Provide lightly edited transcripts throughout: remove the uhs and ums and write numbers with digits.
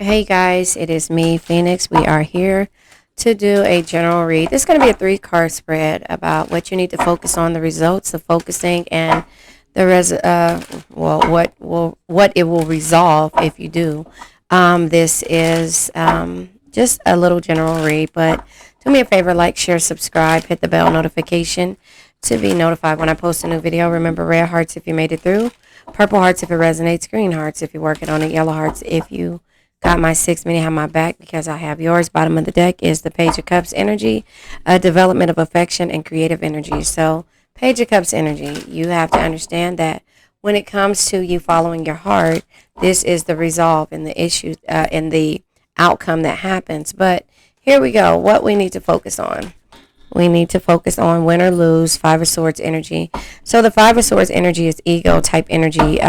Hey guys, it is me, Phoenix. We are here to do a general read. This is going to be a three-card spread about what you need to focus on, the results of focusing, and what it will resolve if you do. This is just a little general read, but do me a favor, like, share, subscribe, hit the bell notification to be notified when I post a new video. Remember, red hearts if you made it through, purple hearts if it resonates, green hearts if you're working on it, yellow hearts if you got my 6 minute, have my back because I have yours. Bottom of the deck is the Page of Cups energy, a development of affection and creative energy. So, Page of Cups energy, you have to understand that when it comes to you following your heart, this is the resolve in the issue, in the outcome that happens. But here we go. What we need to focus on. We need to focus on win or lose, Five of Swords energy. So the Five of Swords energy is ego type energy.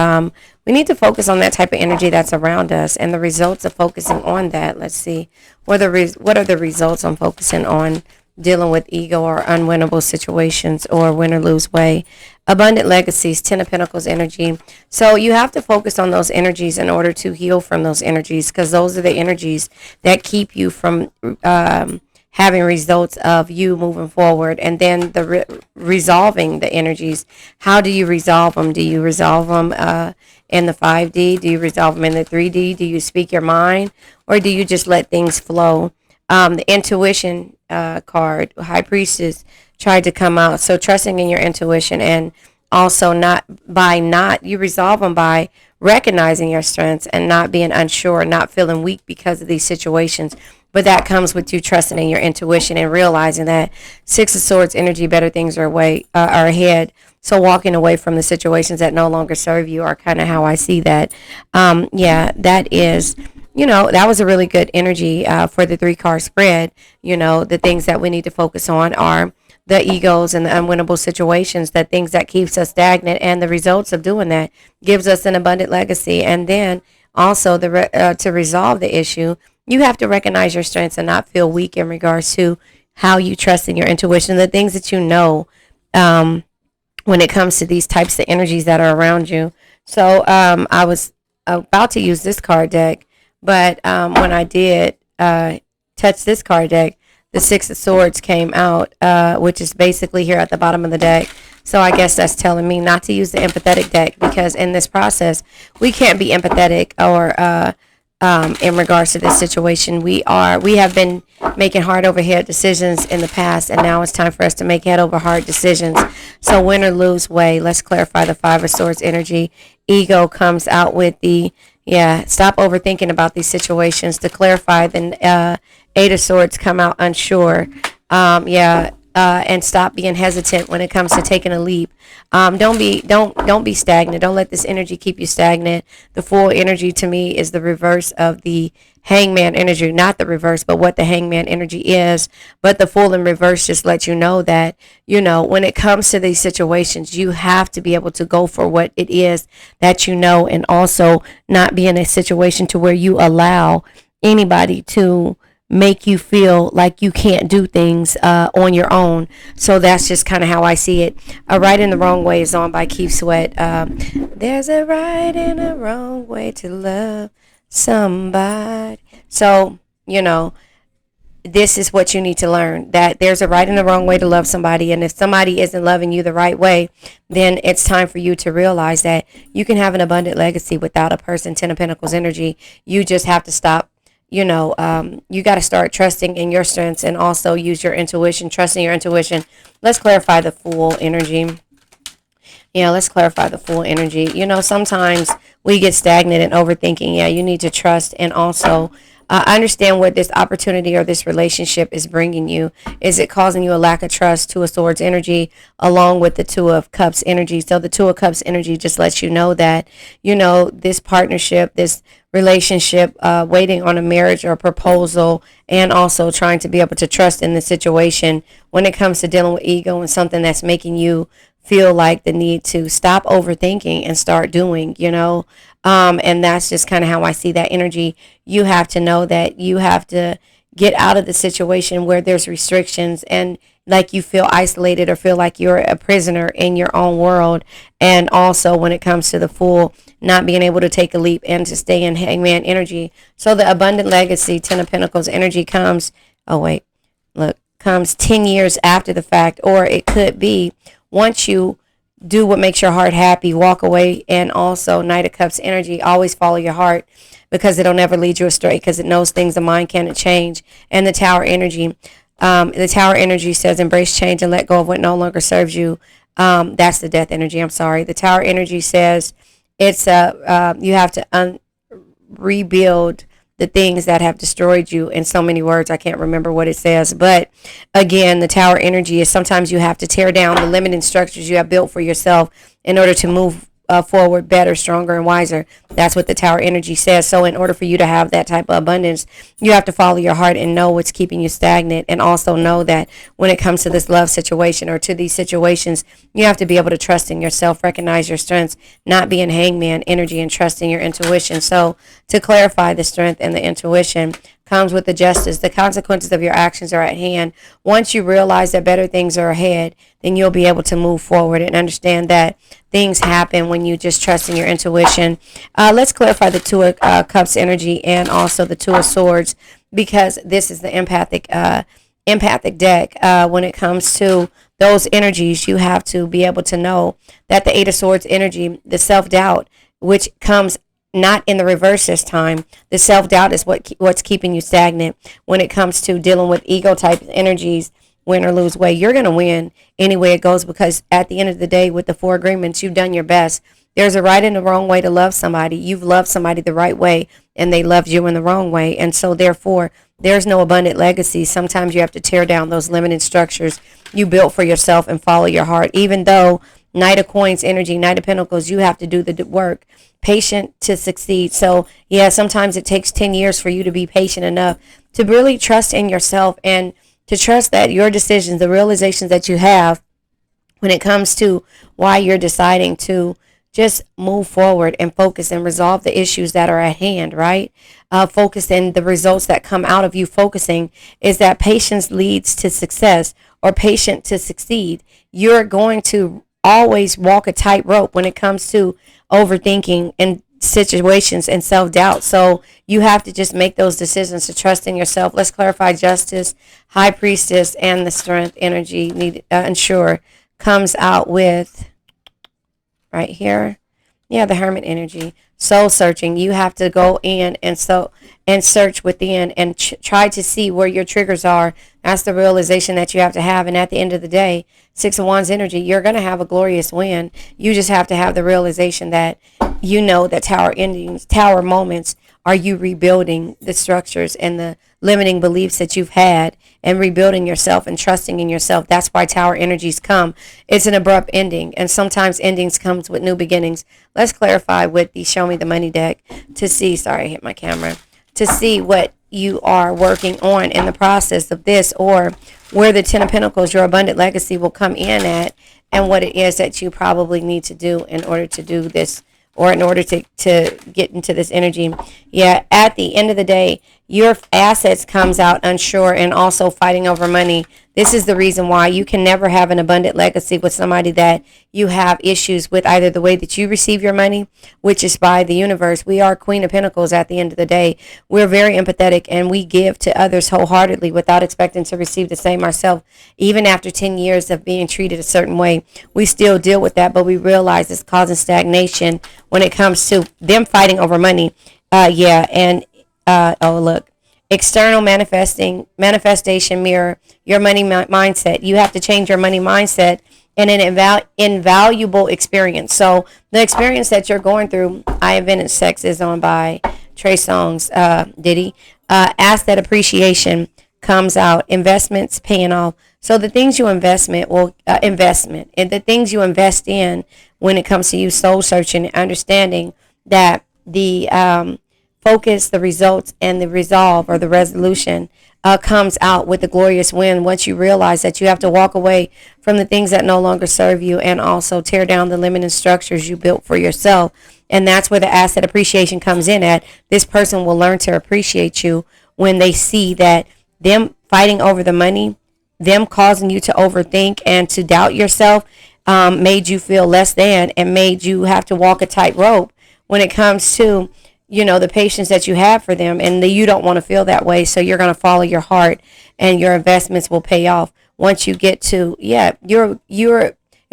We need to focus on that type of energy that's around us and the results of focusing on that. Let's see. What are the results on focusing on dealing with ego or unwinnable situations or win or lose way? Abundant legacies, Ten of Pentacles energy. So you have to focus on those energies in order to heal from those energies, because those are the energies that keep you from having results of you moving forward. And then the resolving the energies. How do you resolve them? Do you resolve them in the 5D? Do you resolve them in the 3D? Do you speak your mind, or do you just let things flow? The intuition card, High Priestess, tried to come out. So trusting in your intuition, and also you resolve them by recognizing your strengths and not being unsure, not feeling weak because of these situations. But that comes with you trusting in your intuition and realizing that Six of Swords energy, better things are ahead. So walking away from the situations that no longer serve you are kind of how I see that. That is, that was a really good energy for the three-card spread. The things that we need to focus on are the egos and the unwinnable situations, the things that keeps us stagnant, and the results of doing that gives us an abundant legacy. And then also to resolve the issue, you have to recognize your strengths and not feel weak in regards to how you trust in your intuition, the things that when it comes to these types of energies that are around you. So I was about to use this card deck, but when I did touch this card deck, the Six of Swords came out, which is basically here at the bottom of the deck. So I guess that's telling me not to use the empathetic deck, because in this process, we can't be empathetic or in regards to this situation. We have been making heart over head decisions in the past, and now it's time for us to make head over heart decisions. So win or lose way. Let's clarify the Five of Swords energy. Ego comes out with the stop overthinking about these situations. To clarify, the Eight of Swords come out unsure. And stop being hesitant when it comes to taking a leap. Don't be stagnant. Don't let this energy keep you stagnant. The Fool energy to me is the reverse of the Hangman energy, not the reverse, but what the Hangman energy is. But the Fool in reverse just lets you know that, when it comes to these situations, you have to be able to go for what it is that and also not be in a situation to where you allow anybody to make you feel like you can't do things on your own. So that's just kind of how I see it. A Right and the Wrong Way is on by Keith Sweat. There's a right and a wrong way to love somebody. So, this is what you need to learn, that there's a right and a wrong way to love somebody. And if somebody isn't loving you the right way, then it's time for you to realize that you can have an abundant legacy without a person. Ten of Pentacles energy. You just have to stop. You got to start trusting in your strengths and also use your intuition, trusting your intuition. Let's clarify the Fool energy. Let's clarify the Fool energy. Sometimes we get stagnant and overthinking. You need to trust and also understand what this opportunity or this relationship is bringing you. Is it causing you a lack of trust? Two of Swords energy along with the Two of Cups energy. So the Two of Cups energy just lets you know that, this partnership, this relationship, waiting on a marriage or a proposal, and also trying to be able to trust in the situation when it comes to dealing with ego and something that's making you feel like the need to stop overthinking and start doing, and that's just kind of how I see that energy. You have to know that you have to get out of the situation where there's restrictions and like you feel isolated or feel like you're a prisoner in your own world. And also when it comes to the Fool, not being able to take a leap and to stay in Hangman energy. So the abundant legacy, 10 of Pentacles energy comes, oh wait, look, comes 10 years after the fact, or it could be once you do what makes your heart happy, walk away. And also Knight of Cups energy, always follow your heart because it'll never lead you astray because it knows things the mind cannot change. And the Tower energy, the Tower energy says embrace change and let go of what no longer serves you. That's the Death energy. I'm sorry. The Tower energy says it's you have to rebuild the things that have destroyed you. In so many words, I can't remember what it says. But again, the Tower energy is sometimes you have to tear down the limiting structures you have built for yourself in order to move forward better, stronger, and wiser. That's what the Tower energy says. So in order for you to have that type of abundance, you have to follow your heart and know what's keeping you stagnant. And also know that when it comes to this love situation or to these situations, you have to be able to trust in yourself, recognize your strengths, not be in Hangman energy, and trust in your intuition. So to clarify the strength and the intuition comes with the Justice. The consequences of your actions are at hand. Once you realize that better things are ahead, then you'll be able to move forward and understand that things happen when you just trust in your intuition. Let's clarify the Two of Cups energy and also the Two of Swords, because this is the empathic deck. When it comes to those energies, you have to be able to know that the Eight of Swords energy, the self-doubt, which comes not in the reverse this time. The self-doubt is what's keeping you stagnant when it comes to dealing with ego type energies. Win or lose way, you're going to win any way it goes, because at the end of the day, with the Four Agreements, you've done your best. There's a right and a wrong way to love somebody. You've loved somebody the right way and they loved you in the wrong way. And so therefore, there's no abundant legacy. Sometimes you have to tear down those limited structures you built for yourself and follow your heart. Even though Knight of Coins energy, Knight of Pentacles, you have to do the work. Patient to succeed. So yeah, sometimes it takes 10 years for you to be patient enough to really trust in yourself and to trust that your decisions, the realizations that you have when it comes to why you're deciding to just move forward and focus and resolve the issues that are at hand, right? Focus in the results that come out of you focusing is that patience leads to success, or patient to succeed. You're going to always walk a tightrope when it comes to overthinking and situations and self-doubt. So you have to just make those decisions to trust in yourself. Let's clarify Justice, High Priestess, and the Strength energy need ensure comes out with right here. Yeah, the Hermit energy. Soul searching. You have to go in and search within and try to see where your triggers are. That's the realization that you have to have. And at the end of the day, Six of Wands energy, you're going to have a glorious win. You just have to have the realization that you know that Tower endings, Tower moments, are you rebuilding the structures and the limiting beliefs that you've had and rebuilding yourself and trusting in yourself. That's why Tower energies come. It's an abrupt ending, and sometimes endings comes with new beginnings. Let's clarify with the Show Me the Money deck to see, sorry, I hit my camera, to see what you are working on in the process of this, or where the Ten of Pentacles, your abundant legacy, will come in at, and what it is that you probably need to do in order to do this, or in order to get into this energy. Yeah, at the end of the day, your assets comes out unsure and also fighting over money. This is the reason why you can never have an abundant legacy with somebody that you have issues with, either the way that you receive your money, which is by the universe. We are Queen of Pentacles at the end of the day. We're very empathetic and we give to others wholeheartedly without expecting to receive the same ourselves. Even after 10 years of being treated a certain way, we still deal with that, but we realize it's causing stagnation when it comes to them fighting over money. Oh, look. External manifestation mirror your money mindset. You have to change your money mindset in an invaluable experience. So the experience that you're going through, I Invented Sex is on by Trey Songz, Diddy. Asset appreciation comes out. Investments paying off. So the things you and the things you invest in when it comes to you soul searching and understanding that the focus, the results, and the resolve or the resolution comes out with the glorious win once you realize that you have to walk away from the things that no longer serve you and also tear down the limiting structures you built for yourself. And that's where the asset appreciation comes in at. This person will learn to appreciate you when they see that them fighting over the money, them causing you to overthink and to doubt yourself, made you feel less than and made you have to walk a tightrope when it comes to, the patience that you have for them, and you don't want to feel that way. So you're going to follow your heart, and your investments will pay off once you get to, it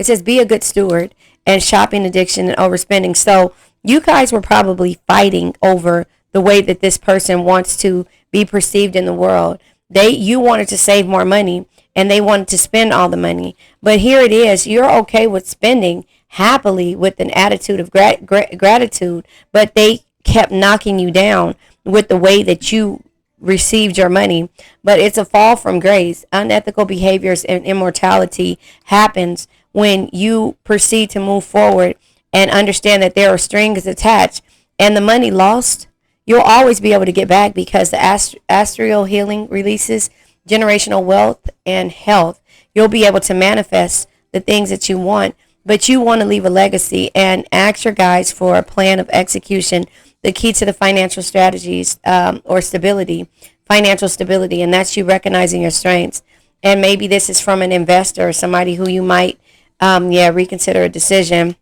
says be a good steward, and shopping addiction and overspending. So you guys were probably fighting over the way that this person wants to be perceived in the world. You wanted to save more money, and they wanted to spend all the money. But here it is, you're okay with spending happily with an attitude of gratitude, but they kept knocking you down with the way that you received your money. But it's a fall from grace. Unethical behaviors and immortality happens when you proceed to move forward and understand that there are strings attached, and the money lost, you'll always be able to get back, because the astral healing releases generational wealth and health. You'll be able to manifest the things that you want, but you want to leave a legacy, and ask your guides for a plan of execution. The key to the financial strategies, or stability, financial stability, and that's you recognizing your strengths. And maybe this is from an investor or somebody who you might, reconsider a decision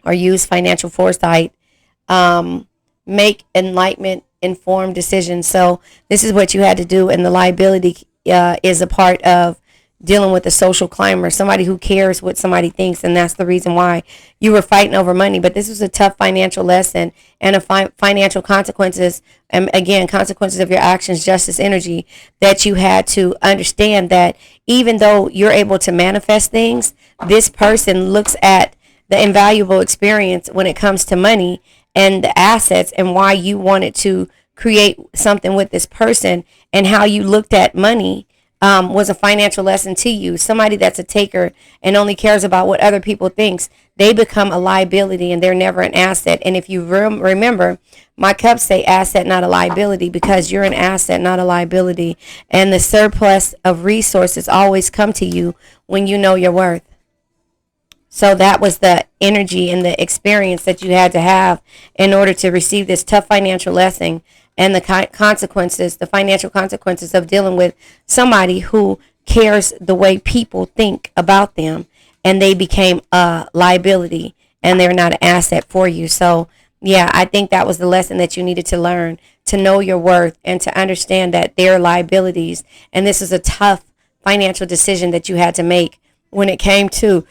or use financial foresight, make enlightenment informed decisions. So this is what you had to do, and the liability is a part of dealing with a social climber, somebody who cares what somebody thinks, and that's the reason why you were fighting over money. But this was a tough financial lesson, and a financial consequences, and again, consequences of your actions, justice energy, that you had to understand that even though you're able to manifest things, this person looks at the invaluable experience when it comes to money and the assets, and why you wanted to create something with this person, and how you looked at money was a financial lesson to you. Somebody that's a taker and only cares about what other people thinks, they become a liability, and they're never an asset. And if you remember, my cups say asset, not a liability, because you're an asset, not a liability. And the surplus of resources always come to you when you know your worth. So that was the energy and the experience that you had to have in order to receive this tough financial lesson, and the consequences, the financial consequences of dealing with somebody who cares the way people think about them, and they became a liability, and they're not an asset for you. So I think that was the lesson that you needed to learn, to know your worth and to understand that they're liabilities. And this is a tough financial decision that you had to make when it came to,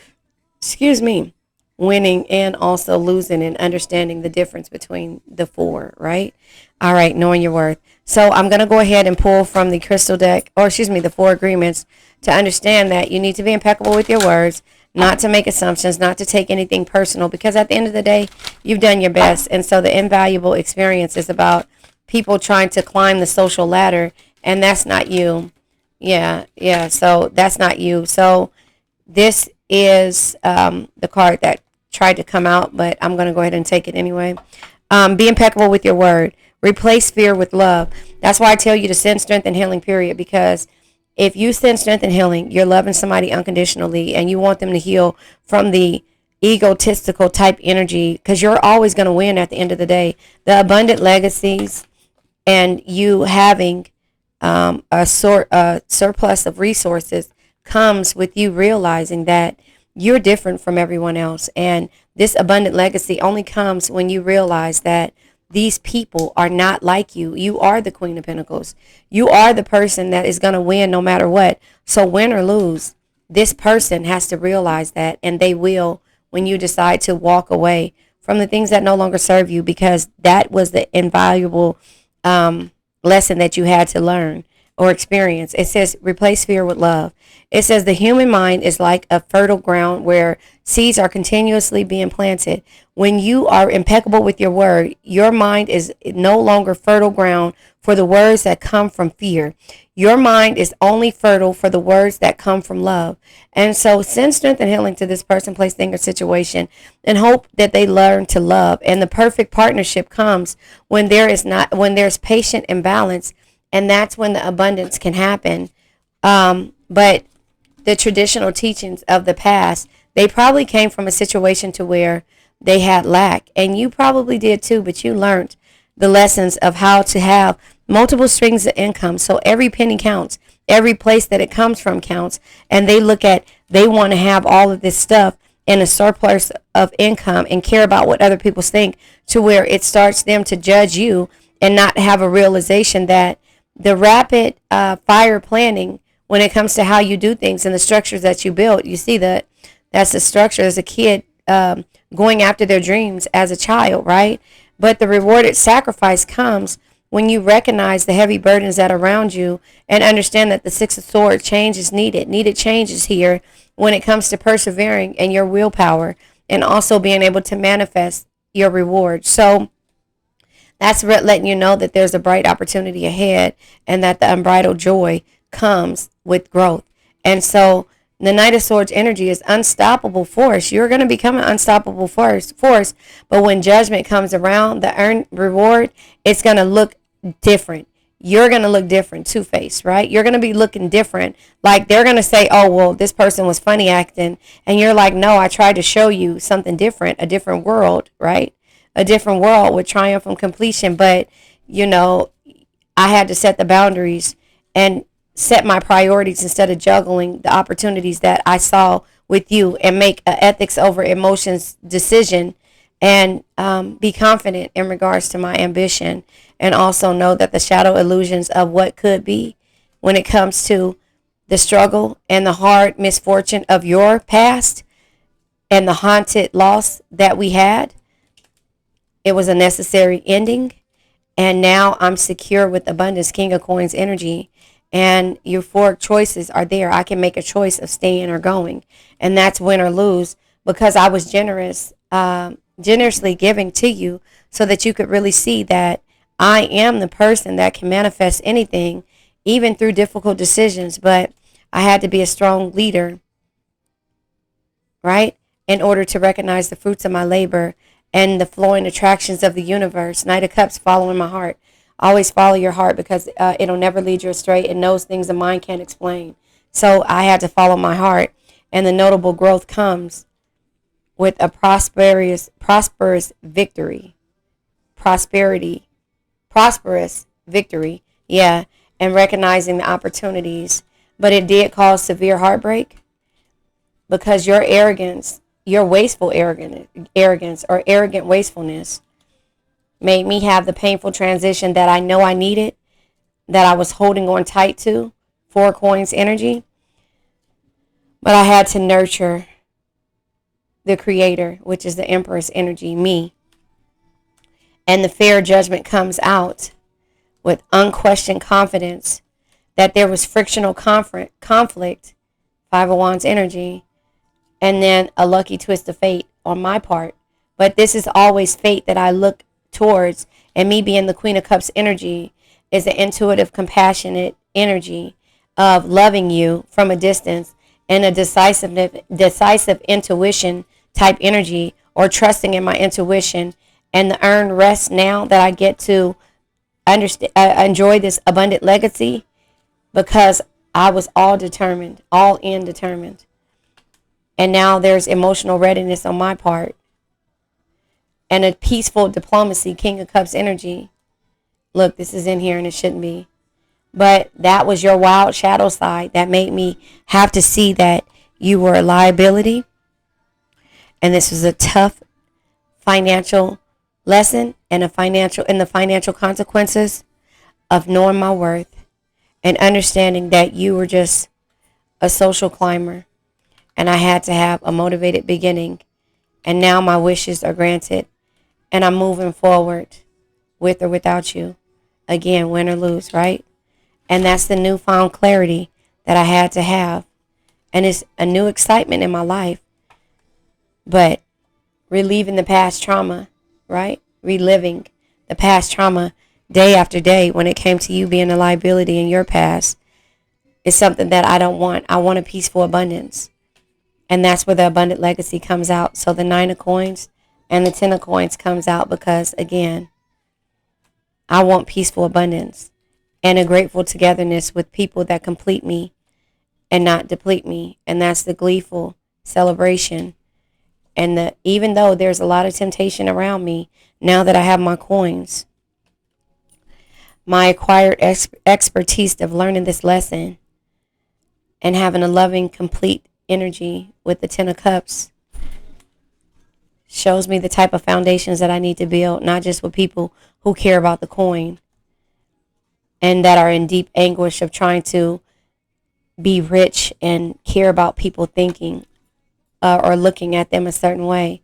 winning and also losing, and understanding the difference between the four, right? All right, knowing your worth. So I'm going to go ahead and pull from the crystal deck, the 4 agreements, to understand that you need to be impeccable with your words, not to make assumptions, not to take anything personal, because at the end of the day, you've done your best. And so the invaluable experience is about people trying to climb the social ladder, and that's not you. So that's not you. So this is the card that tried to come out, but I'm going to go ahead and take it anyway. Be impeccable with your word. Replace fear with love. That's why I tell you to send strength and healing, period, because if you send strength and healing, you're loving somebody unconditionally, and you want them to heal from the egotistical type energy, because you're always going to win at the end of the day. The abundant legacies and you having a surplus of resources comes with you realizing that you're different from everyone else. And this abundant legacy only comes when you realize that these people are not like you. You are the Queen of Pentacles. You are the person that is going to win no matter what. So win or lose, this person has to realize that, and they will when you decide to walk away from the things that no longer serve you, because that was the invaluable lesson that you had to learn or experience. It says replace fear with love. It says the human mind is like a fertile ground where seeds are continuously being planted. When you are impeccable with your word, your mind is no longer fertile ground for the words that come from fear. Your mind is only fertile for the words that come from love. And so send strength and healing to this person, place, thing, or situation, and hope that they learn to love. And the perfect partnership comes when there's patient imbalance, and that's when the abundance can happen. But the traditional teachings of the past, they probably came from a situation to where they had lack, and you probably did too, but you learned the lessons of how to have multiple streams of income. So every penny counts. Every place that it comes from counts. And they want to have all of this stuff in a surplus of income and care about what other people think, to where it starts them to judge you and not have a realization that the rapid fire planning, when it comes to how you do things and the structures that you build, you see that's the structure as a kid, going after their dreams as a child, right? But the rewarded sacrifice comes when you recognize the heavy burdens that are around you and understand that the Six of Swords, change is needed. Needed change is here when it comes to persevering and your willpower, and also being able to manifest your reward. So that's letting you know that there's a bright opportunity ahead, and that the unbridled joy comes with growth. And so the Knight of Swords energy is unstoppable force. You're going to become an unstoppable force. But when judgment comes around, the earned reward, it's going to look different. You're going to look different, two-faced, right? You're going to be looking different. Like, they're going to say, oh, well, this person was funny acting. And you're like, no, I tried to show you something different, a different world, right? A different world with triumph and completion. But, I had to set the boundaries and set my priorities instead of juggling the opportunities that I saw with you, and make an ethics over emotions decision, and be confident in regards to my ambition, and also know that the shadow illusions of what could be, when it comes to the struggle and the hard misfortune of your past and the haunted loss that we had, it was a necessary ending. And now I'm secure with abundance, King of Coins energy. And euphoric choices are there. I can make a choice of staying or going. And that's win or lose, because I was generously giving to you, so that you could really see that I am the person that can manifest anything, even through difficult decisions. But I had to be a strong leader, right? In order to recognize the fruits of my labor and the flowing attractions of the universe. Knight of Cups, following my heart. Always follow your heart, because it'll never lead you astray. It knows things the mind can't explain. So I had to follow my heart. And the notable growth comes with a prosperous victory. Prosperous victory. Yeah. And recognizing the opportunities. But it did cause severe heartbreak, because your arrogance, your wasteful arrogance or arrogant wastefulness, made me have the painful transition that I know I needed, that I was holding on tight to. 4 Coins energy. But I had to nurture the creator, which is the Empress energy, me. And the fair judgment comes out with unquestioned confidence that there was frictional conflict, 5 of Wands energy, and then a lucky twist of fate on my part. But this is always fate that I look towards, and me being the Queen of Cups energy is an intuitive, compassionate energy of loving you from a distance, and a decisive intuition type energy, or trusting in my intuition, and the earned rest now that I get to enjoy this abundant legacy, because I was all in determined. And now there's emotional readiness on my part, and a peaceful diplomacy, King of Cups energy. Look, this is in here and it shouldn't be. But that was your wild shadow side that made me have to see that you were a liability. And this was a tough financial lesson, and the financial consequences of knowing my worth and understanding that you were just a social climber. And I had to have a motivated beginning. And now my wishes are granted. And I'm moving forward with or without you. Again, win or lose, right? And that's the newfound clarity that I had to have. And it's a new excitement in my life. But reliving the past trauma, right? Reliving the past trauma day after day when it came to you being a liability in your past is something that I don't want. I want a peaceful abundance. And that's where the abundant legacy comes out. So the 9 of Coins and the 10 of Coins comes out, because, again, I want peaceful abundance and a grateful togetherness with people that complete me and not deplete me. And that's the gleeful celebration. And even though there's a lot of temptation around me, now that I have my coins, My acquired expertise of learning this lesson and having a loving, complete energy with the Ten of Cups shows me the type of foundations that I need to build, not just with people who care about the coin and that are in deep anguish of trying to be rich and care about people thinking or looking at them a certain way.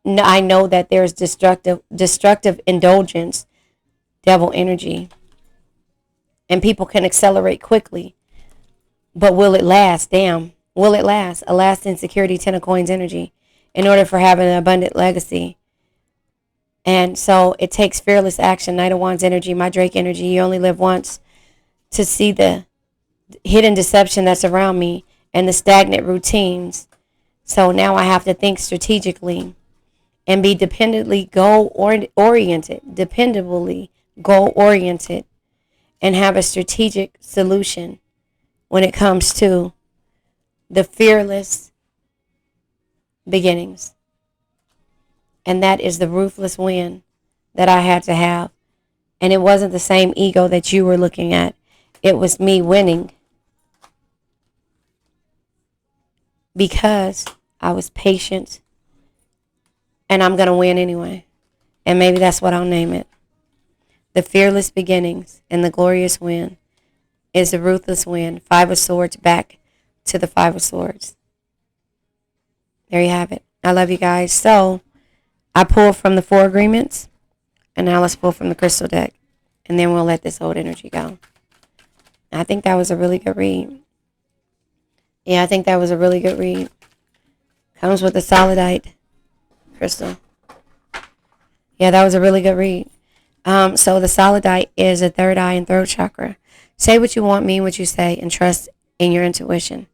I know that there's destructive indulgence, devil energy, and people can accelerate quickly. But will it last? Damn. Will it last? A lasting security, Ten of Coins energy, in order for having an abundant legacy. And so it takes fearless action. Knight of Wands energy, my Drake energy. You only live once to see the hidden deception that's around me and the stagnant routines. So now I have to think strategically and be dependably goal-oriented, and have a strategic solution when it comes to the fearless beginnings. And that is the ruthless win that I had to have. And it wasn't the same ego that you were looking at. It was me winning because I was patient, and I'm going to win anyway. And maybe that's what I'll name it. The fearless beginnings and the glorious win is the ruthless win. Five of Swords back to the Five of Swords. There you have it. I love you guys. So I pulled from the Four Agreements, and now let's pull from the Crystal deck, and then we'll let this old energy go. I think that was a really good read. Yeah, I think that was a really good read. Comes with the Solidite crystal. Yeah, that was a really good read. So the Solidite is a third eye and throat chakra. Say what you want, mean what you say, and trust in your intuition.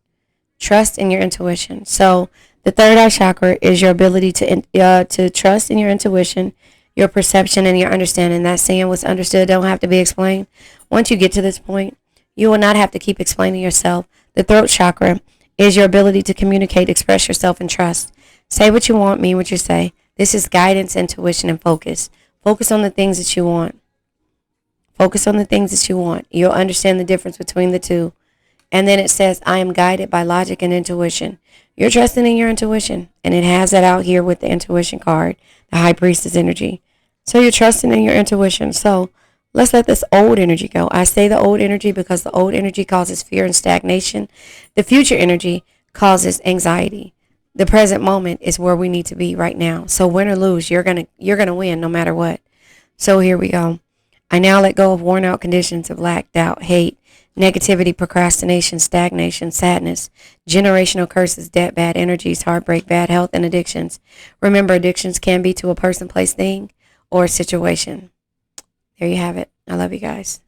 Trust in your intuition. So the third eye chakra is your ability to trust in your intuition, your perception, and your understanding. That saying, what's understood don't have to be explained. Once you get to this point, you will not have to keep explaining yourself. The throat chakra is your ability to communicate, express yourself, and trust. Say what you want, mean what you say. This is guidance, intuition, and focus. Focus on the things that you want. Focus on the things that you want. You'll understand the difference between the two. And then it says, I am guided by logic and intuition. You're trusting in your intuition. And it has that out here with the intuition card, the High Priestess energy. So you're trusting in your intuition. So let's let this old energy go. I say the old energy because the old energy causes fear and stagnation. The future energy causes anxiety. The present moment is where we need to be right now. So win or lose, you're gonna win no matter what. So here we go. I now let go of worn out conditions of lack, doubt, hate, negativity, procrastination, stagnation, sadness, generational curses, debt, bad energies, heartbreak, bad health, and addictions. Remember, addictions can be to a person, place, thing, or a situation. There you have it. I love you guys.